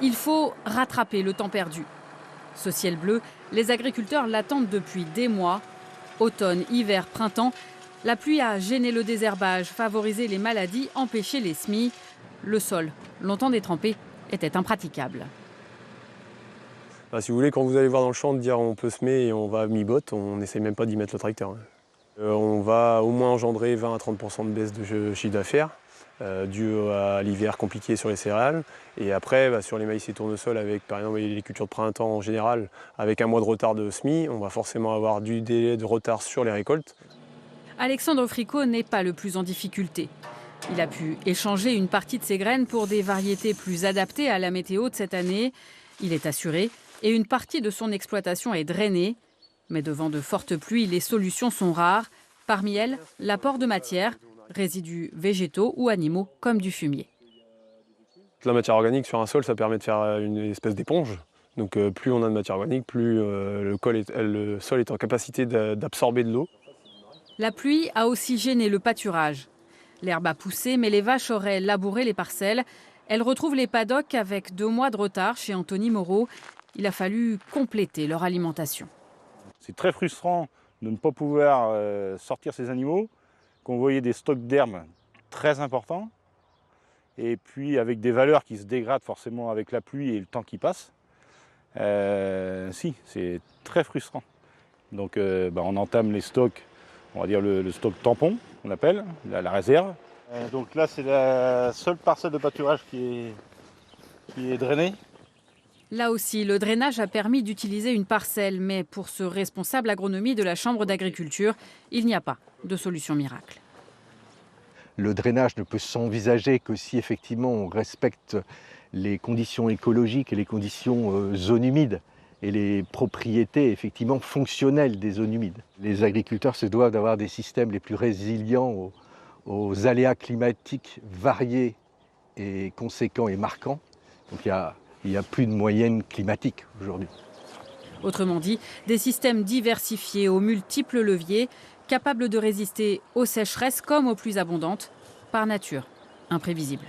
Il faut rattraper le temps perdu. Ce ciel bleu, les agriculteurs l'attendent depuis des mois. Automne, hiver, printemps, la pluie a gêné le désherbage, favorisé les maladies, empêché les semis. Le sol, longtemps détrempé, était impraticable. Si vous voulez, quand vous allez voir dans le champ, dire on peut semer et on va à mi-botte, on n'essaye même pas d'y mettre le tracteur. On va au moins engendrer 20 à 30% de baisse de chiffre d'affaires, dû à l'hiver compliqué sur les céréales. Et après, sur les maïs et tournesols, avec par exemple les cultures de printemps en général, avec un mois de retard de semis, on va forcément avoir du délai de retard sur les récoltes. Alexandre Fricot n'est pas le plus en difficulté. Il a pu échanger une partie de ses graines pour des variétés plus adaptées à la météo de cette année. Il est assuré et une partie de son exploitation est drainée. Mais devant de fortes pluies, les solutions sont rares. Parmi elles, l'apport de matière, résidus végétaux ou animaux comme du fumier. La matière organique sur un sol, ça permet de faire une espèce d'éponge. Donc plus on a de matière organique, plus le sol est en capacité d'absorber de l'eau. La pluie a aussi gêné le pâturage. L'herbe a poussé, mais les vaches auraient labouré les parcelles. Elles retrouvent les paddocks avec 2 mois de retard chez Anthony Moreau. Il a fallu compléter leur alimentation. C'est très frustrant de ne pas pouvoir sortir ces animaux, qu'on voyait des stocks d'herbe très importants, et puis avec des valeurs qui se dégradent forcément avec la pluie et le temps qui passe. Si, c'est très frustrant. Donc on entame les stocks, on va dire le stock tampon, on appelle, la réserve. Donc là, c'est la seule parcelle de pâturage qui est drainée. Là aussi, le drainage a permis d'utiliser une parcelle. Mais pour ce responsable agronomie de la Chambre d'agriculture, il n'y a pas de solution miracle. Le drainage ne peut s'envisager que si effectivement on respecte les conditions écologiques et les conditions zones humides et les propriétés effectivement fonctionnelles des zones humides. Les agriculteurs se doivent d'avoir des systèmes les plus résilients aux aléas climatiques variés et conséquents et marquants. Donc il n'y a plus de moyenne climatique aujourd'hui. Autrement dit, des systèmes diversifiés aux multiples leviers, capables de résister aux sécheresses comme aux pluies abondantes, par nature imprévisibles.